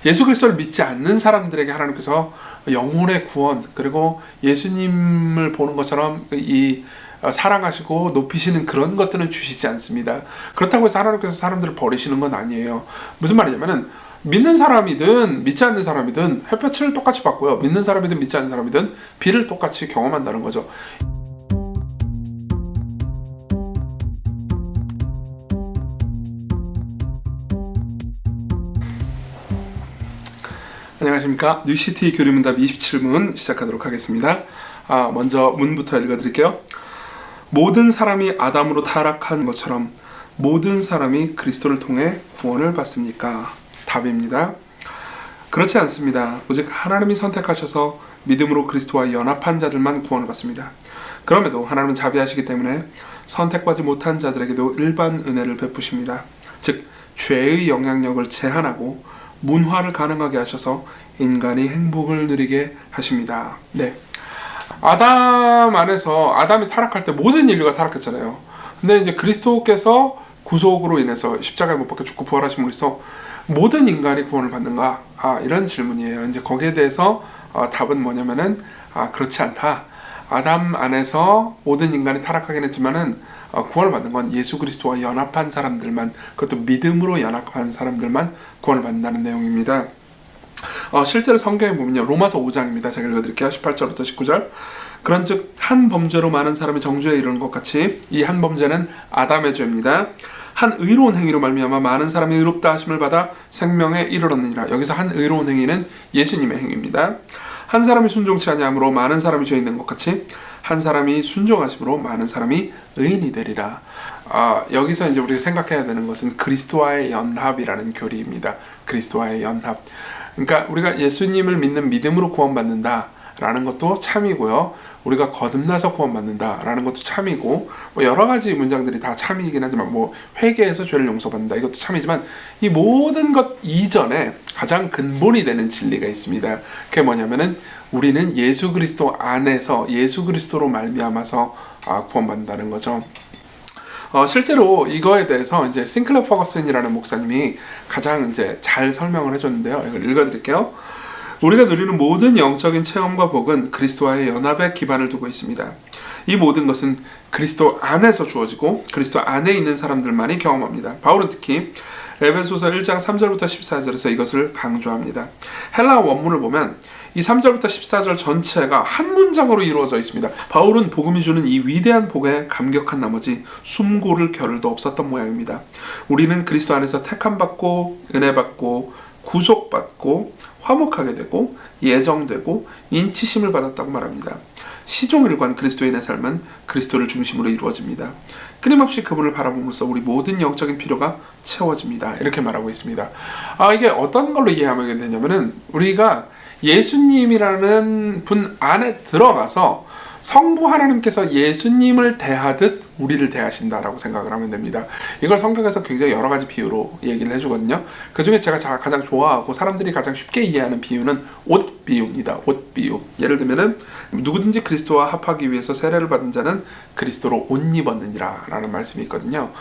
예수 그리스도를 믿지 않는 사람들에게 하나님께서 영혼의 구원, 그리고 예수님을 보는 것처럼 사랑하시고 높이시는 그런 것들은 주시지 않습니다. 그렇다고 해서 하나님께서 사람들을 버리시는 건 아니에요. 무슨 말이냐면은 믿는 사람이든 믿지 않는 사람이든 햇볕을 똑같이 받고요, 믿는 사람이든 믿지 않는 사람이든 비를 똑같이 경험한다는 거죠. 안녕하십니까. 뉴시티 교리문답 27문 시작하도록 하겠습니다. 먼저 문부터 읽어드릴게요. 모든 사람이 아담으로 타락한 것처럼 모든 사람이 그리스도를 통해 구원을 받습니까? 답입니다. 그렇지 않습니다. 오직 하나님이 선택하셔서 믿음으로 그리스도와 연합한 자들만 구원을 받습니다. 그럼에도 하나님은 자비하시기 때문에 선택받지 못한 자들에게도 일반 은혜를 베푸십니다. 즉 죄의 영향력을 제한하고 문화를 가능하게 하셔서 인간이 행복을 누리게 하십니다. 네, 아담 안에서 아담이 타락할 때 모든 인류가 타락했잖아요. 근데 이제 그리스도께서 구속으로 인해서 십자가에 못 박혀 죽고 부활하심으로 해서 모든 인간이 구원을 받는가? 이런 질문이에요. 이제 거기에 대해서 답은 뭐냐면은 그렇지 않다. 아담 안에서 모든 인간이 타락하긴 했지만은 구원을 받는 건 예수 그리스도와 연합한 사람들만, 그것도 믿음으로 연합한 사람들만 구원을 받는다는 내용입니다. 실제로 성경에 보면요, 로마서 5장입니다. 제가 읽어드릴게요. 18절부터 19절. 그런즉 한 범죄로 많은 사람이 정죄에 이르는 것 같이 이 한 범죄는 아담의 죄입니다. 한 의로운 행위로 말미암아 많은 사람이 의롭다 하심을 받아 생명에 이르렀느니라. 여기서 한 의로운 행위는 예수님의 행위입니다. 한 사람이 순종치 아니함으로 많은 사람이 죄인 된 것 같이 한 사람이 순종하심으로 많은 사람이 의인이 되리라. 여기서 이제 우리가 생각해야 되는 것은 그리스도와의 연합이라는 교리입니다. 그리스도와의 연합. 그러니까 우리가 예수님을 믿는 믿음으로 구원받는다 라는 것도 참이고요, 우리가 거듭나서 구원받는다 라는 것도 참이고, 여러 가지 문장들이 다 참이긴 하지만, 회개해서 죄를 용서받는다 이것도 참이지만, 이 모든 것 이전에 가장 근본이 되는 진리가 있습니다. 그게 뭐냐면은 우리는 예수 그리스도 안에서 예수 그리스도로 말미암아서 구원받는다는 거죠. 실제로 이거에 대해서 이제 싱클레어 퍼거슨이라는 목사님이 가장 이제 잘 설명을 해줬는데요. 이걸 읽어드릴게요. 우리가 누리는 모든 영적인 체험과 복은 그리스도와의 연합에 기반을 두고 있습니다. 이 모든 것은 그리스도 안에서 주어지고 그리스도 안에 있는 사람들만이 경험합니다. 바울은 특히 에베소서 1장 3절부터 14절에서 이것을 강조합니다. 헬라어 원문을 보면 이 3절부터 14절 전체가 한 문장으로 이루어져 있습니다. 바울은 복음이 주는 이 위대한 복에 감격한 나머지 숨고를 겨를도 없었던 모양입니다. 우리는 그리스도 안에서 택함받고 은혜받고 구속받고 화목하게 되고 예정되고 인치심을 받았다고 말합니다. 시종일관 그리스도인의 삶은 그리스도를 중심으로 이루어집니다. 끊임없이 그분을 바라봄으로써 우리 모든 영적인 필요가 채워집니다. 이렇게 말하고 있습니다. 이게 어떤 걸로 이해하면 되냐면은 우리가 예수님이라는 분 안에 들어가서 성부 하나님께서 예수님을 대하듯 우리를 대하신다라고 생각을 하면 됩니다. 이걸 성경에서 굉장히 여러 가지 비유로 얘기를 해주거든요. 그 중에 제가 가장 좋아하고 사람들이 가장 쉽게 이해하는 비유는 옷 비유입니다. 옷 비유. 예를 들면은 누구든지 그리스도와 합하기 위해서 세례를 받은 자는 그리스도로 옷 입었느니라 라는 말씀이 있거든요.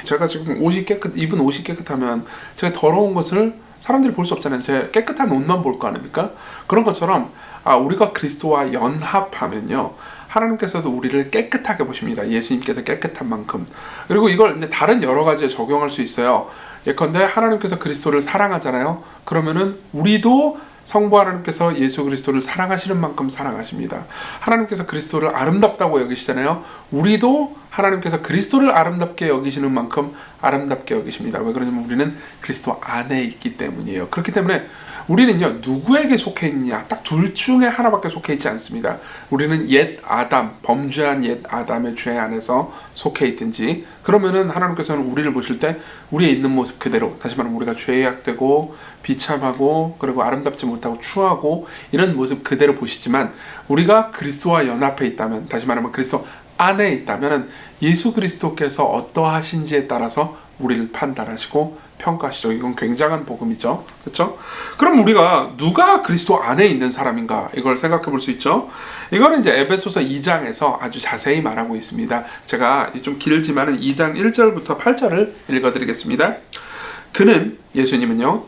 제가 지금 입은 옷이 깨끗하면 제가 더러운 것을 사람들이 볼 수 없잖아요. 제 깨끗한 옷만 볼 거 아닙니까? 그런 것처럼 우리가 그리스도와 연합하면요, 하나님께서도 우리를 깨끗하게 보십니다. 예수님께서 깨끗한 만큼. 그리고 이걸 이제 다른 여러 가지에 적용할 수 있어요. 예컨대 하나님께서 그리스도를 사랑하잖아요. 그러면은 우리도 성부 하나님께서 예수 그리스도를 사랑하시는 만큼 사랑하십니다. 하나님께서 그리스도를 아름답다고 여기시잖아요. 우리도 하나님께서 그리스도를 아름답게 여기시는 만큼 아름답게 여기십니다. 왜 그러냐면 우리는 그리스도 안에 있기 때문이에요. 그렇기 때문에 우리는요, 누구에게 속해 있느냐, 딱 둘 중에 하나밖에 속해 있지 않습니다. 우리는 옛 아담, 범죄한 옛 아담의 죄 안에서 속해 있든지, 그러면은 하나님께서는 우리를 보실 때 우리의 있는 모습 그대로, 다시 말하면 우리가 죄악되고 비참하고 그리고 아름답지 못하고 추하고 이런 모습 그대로 보시지만, 우리가 그리스도와 연합해 있다면, 다시 말하면 그리스도 안에 있다면 예수 그리스도께서 어떠하신지에 따라서 우리를 판단하시고 평가하시죠. 이건 굉장한 복음이죠. 그렇죠? 그럼 우리가 누가 그리스도 안에 있는 사람인가, 이걸 생각해 볼 수 있죠. 이거는 이제 에베소서 2장에서 아주 자세히 말하고 있습니다. 제가 좀 길지만 2장 1절부터 8절을 읽어드리겠습니다. 그는, 예수님은요,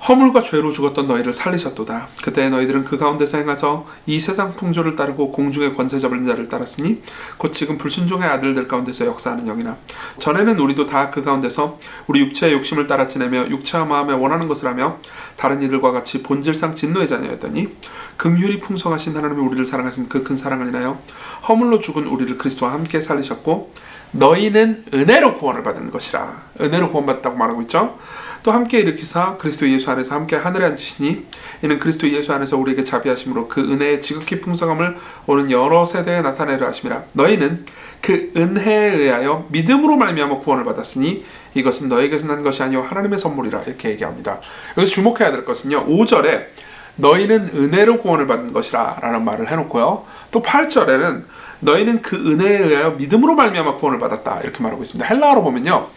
허물과 죄로 죽었던 너희를 살리셨도다. 그때 너희들은 그 가운데서 행하서 이 세상 풍조를 따르고 공중의 권세 잡은 자를 따랐으니 곧 지금 불순종의 아들들 가운데서 역사하는 영이나 전에는 우리도 다 그 가운데서 우리 육체의 욕심을 따라 지내며 육체와 마음에 원하는 것을 하며 다른 이들과 같이 본질상 진노의 자녀였더니 긍휼이 풍성하신 하나님이 우리를 사랑하신 그 큰 사랑을 인하여 허물로 죽은 우리를 그리스도와 함께 살리셨고 너희는 은혜로 구원을 받은 것이라. 은혜로 구원받았다고 말하고 있죠. 또 함께 일으키사 그리스도 예수 안에서 함께 하늘에 앉으시니 이는 그리스도 예수 안에서 우리에게 자비하심으로 그 은혜의 지극히 풍성함을 오는 여러 세대에 나타내려 하심이라. 너희는 그 은혜에 의하여 믿음으로 말미암아 구원을 받았으니 이것은 너에게서 난 것이 아니요 하나님의 선물이라. 이렇게 얘기합니다. 여기서 주목해야 될 것은요, 5절에 너희는 은혜로 구원을 받은 것이라 라는 말을 해놓고요, 또 8절에는 너희는 그 은혜에 의하여 믿음으로 말미암아 구원을 받았다 이렇게 말하고 있습니다. 헬라어로 보면요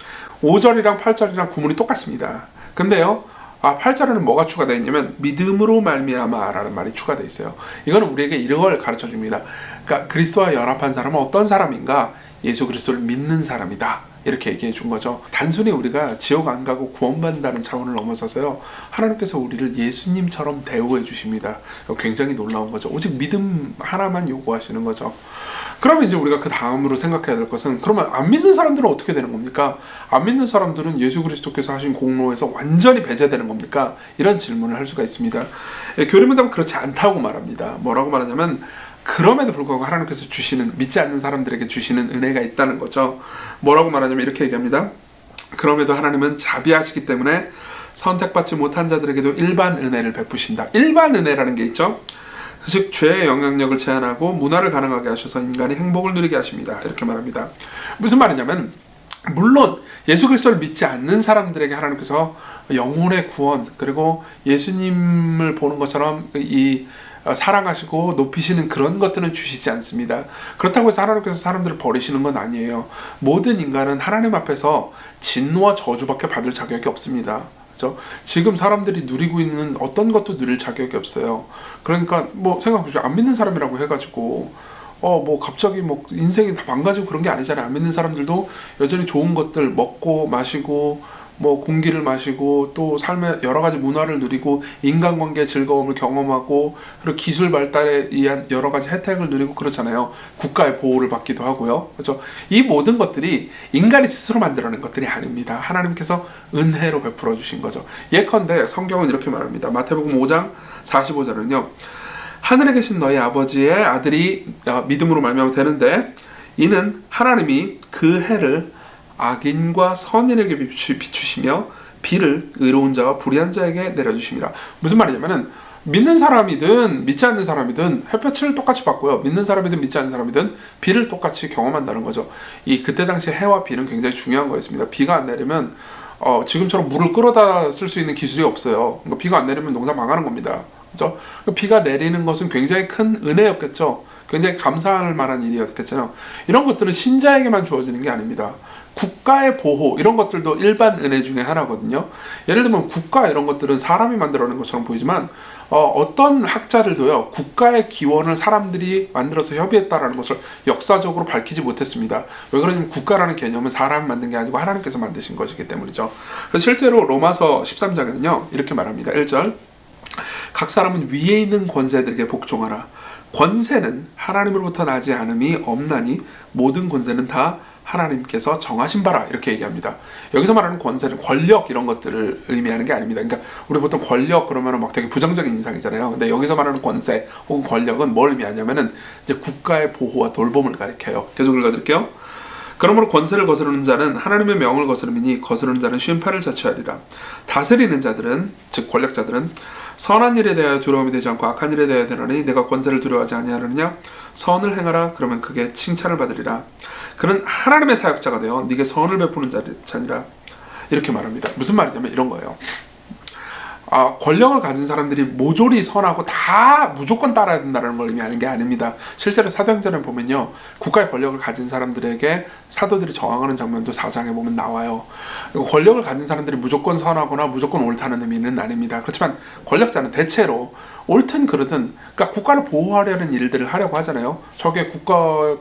5절이랑 8절이랑 구문이 똑같습니다. 근데요 8절에는 뭐가 추가되어 있냐면 믿음으로 말미암아 라는 말이 추가되어 있어요. 이거는 우리에게 이걸 가르쳐 줍니다. 그러니까 그리스도와 연합한 사람은 어떤 사람인가? 예수 그리스도를 믿는 사람이다 이렇게 얘기해 준 거죠. 단순히 우리가 지옥 안 가고 구원받는다는 차원을 넘어서서요, 하나님께서 우리를 예수님처럼 대우해 주십니다. 굉장히 놀라운 거죠. 오직 믿음 하나만 요구하시는 거죠. 그러면 이제 우리가 그 다음으로 생각해야 될 것은, 그러면 안 믿는 사람들은 어떻게 되는 겁니까? 안 믿는 사람들은 예수 그리스도께서 하신 공로에서 완전히 배제되는 겁니까? 이런 질문을 할 수가 있습니다. 교리문답은 그렇지 않다고 말합니다. 뭐라고 말하냐면 그럼에도 불구하고 하나님께서 주시는, 믿지 않는 사람들에게 주시는 은혜가 있다는 거죠. 뭐라고 말하냐면 이렇게 얘기합니다. 그럼에도 하나님은 자비하시기 때문에 선택받지 못한 자들에게도 일반 은혜를 베푸신다. 일반 은혜라는 게 있죠. 즉 죄의 영향력을 제한하고 문화를 가능하게 하셔서 인간이 행복을 누리게 하십니다. 이렇게 말합니다. 무슨 말이냐면, 물론 예수 그리스도를 믿지 않는 사람들에게 하나님께서 영혼의 구원, 그리고 예수님을 보는 것처럼 사랑하시고 높이시는 그런 것들은 주시지 않습니다. 그렇다고 해서 하나님께서 사람들을 버리시는 건 아니에요. 모든 인간은 하나님 앞에서 진노와 저주밖에 받을 자격이 없습니다. 그렇죠? 지금 사람들이 누리고 있는 어떤 것도 누릴 자격이 없어요. 그러니까 뭐 생각해보세요. 안 믿는 사람이라고 해가지고 뭐 갑자기 뭐 인생이 다 망가지고 그런 게 아니잖아요. 안 믿는 사람들도 여전히 좋은 것들 먹고 마시고 뭐 공기를 마시고 또 삶의 여러 가지 문화를 누리고 인간관계의 즐거움을 경험하고 그리고 기술 발달에 의한 여러 가지 혜택을 누리고 그렇잖아요. 국가의 보호를 받기도 하고요. 그렇죠? 이 모든 것들이 인간이 스스로 만들어낸 것들이 아닙니다. 하나님께서 은혜로 베풀어 주신 거죠. 예컨대 성경은 이렇게 말합니다. 마태복음 5장 45절은요. 하늘에 계신 너희 아버지의 아들이 믿음으로 말미암아 되는데 이는 하나님이 그 해를 악인과 선인에게 비추시며 비를 의로운 자와 불의한 자에게 내려주심이라. 무슨 말이냐면은 믿는 사람이든 믿지 않는 사람이든 햇볕을 똑같이 받고요, 믿는 사람이든 믿지 않는 사람이든 비를 똑같이 경험한다는 거죠. 그때 당시 해와 비는 굉장히 중요한 거였습니다. 비가 안 내리면 지금처럼 물을 끌어다 쓸 수 있는 기술이 없어요. 그러니까 비가 안 내리면 농사 망하는 겁니다. 그렇죠? 비가 내리는 것은 굉장히 큰 은혜였겠죠. 굉장히 감사할 만한 일이었겠잖아요. 이런 것들은 신자에게만 주어지는 게 아닙니다. 국가의 보호, 이런 것들도 일반 은혜 중에 하나거든요. 예를 들면 국가 이런 것들은 사람이 만들어낸 것처럼 보이지만 어떤 학자들도요, 국가의 기원을 사람들이 만들어서 협의했다라는 것을 역사적으로 밝히지 못했습니다. 왜 그러냐면 국가라는 개념은 사람이 만든 게 아니고 하나님께서 만드신 것이기 때문이죠. 그래서 실제로 로마서 13장에는요 이렇게 말합니다. 1절, 각 사람은 위에 있는 권세들에게 복종하라. 권세는 하나님으로부터 나지 않음이 없나니 모든 권세는 다 하나님께서 정하신 바라. 이렇게 얘기합니다. 여기서 말하는 권세는 권력 이런 것들을 의미하는 게 아닙니다. 그러니까 우리 보통 권력 그러면 막 되게 부정적인 인상이잖아요. 근데 여기서 말하는 권세 혹은 권력은 뭘 의미하냐면은 이제 국가의 보호와 돌봄을 가리켜요. 계속 읽어드릴게요. 그러므로 권세를 거스르는 자는 하나님의 명을 거스름이니 거스르는 자는 쉼판을 자취하리라. 다스리는 자들은, 즉 권력자들은 선한 일에 대하여 두려움이 되지 않고 악한 일에 대하여 되나니 내가 권세를 두려워하지 아니하느냐? 선을 행하라. 그러면 그게 칭찬을 받으리라. 그는 하나님의 사역자가 되어 네게 선을 베푸는 자니라. 이렇게 말합니다. 무슨 말이냐면 이런 거예요. 권력을 가진 사람들이 모조리 선하고 다 무조건 따라야 된다는 걸 의미하는 게 아닙니다. 실제로 사도행전에 보면요, 국가의 권력을 가진 사람들에게 사도들이 저항하는 장면도 4장에 보면 나와요. 권력을 가진 사람들이 무조건 선하거나 무조건 옳다는 의미는 아닙니다. 그렇지만 권력자는 대체로 옳든 그르든, 그러니까 국가를 보호하려는 일들을 하려고 하잖아요. 저게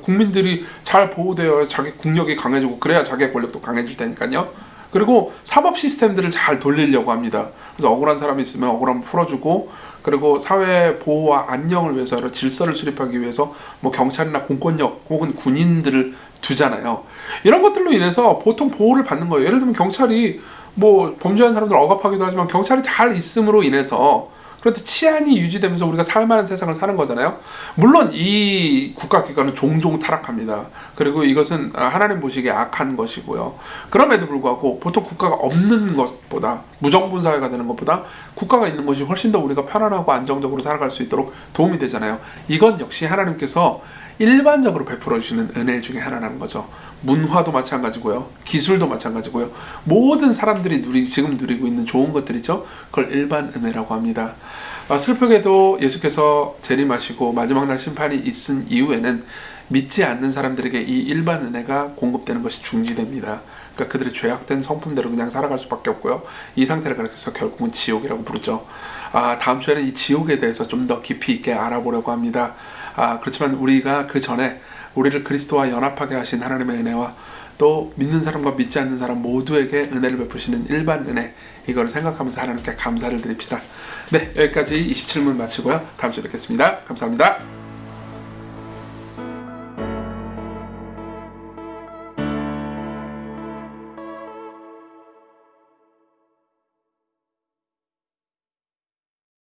국민들이 잘 보호되어 자기 국력이 강해지고 그래야 자기의 권력도 강해질 테니까요. 그리고 사법 시스템들을 잘 돌리려고 합니다. 그래서 억울한 사람이 있으면 억울함을 풀어주고, 그리고 사회 보호와 안녕을 위해서 질서를 수립하기 위해서 뭐 경찰이나 공권력 혹은 군인들을 두잖아요. 이런 것들로 인해서 보통 보호를 받는 거예요. 예를 들면 경찰이 뭐 범죄한 사람들 억압하기도 하지만 경찰이 잘 있음으로 인해서 그런데 치안이 유지되면서 우리가 살만한 세상을 사는 거잖아요. 물론 이 국가기관은 종종 타락합니다. 그리고 이것은 하나님 보시기에 악한 것이고요. 그럼에도 불구하고 보통 국가가 없는 것보다, 무정부 사회가 되는 것보다 국가가 있는 것이 훨씬 더 우리가 편안하고 안정적으로 살아갈 수 있도록 도움이 되잖아요. 이건 역시 하나님께서 일반적으로 베풀어 주시는 은혜 중에 하나라는 거죠. 문화도 마찬가지고요, 기술도 마찬가지고요, 모든 사람들이 지금 누리고 있는 좋은 것들이죠. 그걸 일반 은혜라고 합니다. 슬프게도 예수께서 재림하시고 마지막 날 심판이 있은 이후에는 믿지 않는 사람들에게 이 일반 은혜가 공급되는 것이 중지됩니다. 그러니까 그들의 죄악된 성품대로 그냥 살아갈 수밖에 없고요. 이 상태를 가리켜서 결국은 지옥이라고 부르죠. 다음 주에는 이 지옥에 대해서 좀 더 깊이 있게 알아보려고 합니다. 그렇지만 우리가 그 전에 우리를 그리스도와 연합하게 하신 하나님의 은혜와 또 믿는 사람과 믿지 않는 사람 모두에게 은혜를 베푸시는 일반 은혜, 이걸 생각하면서 하나님께 감사를 드립시다. 네, 여기까지 27문 마치고요. 다음 주에 뵙겠습니다. 감사합니다.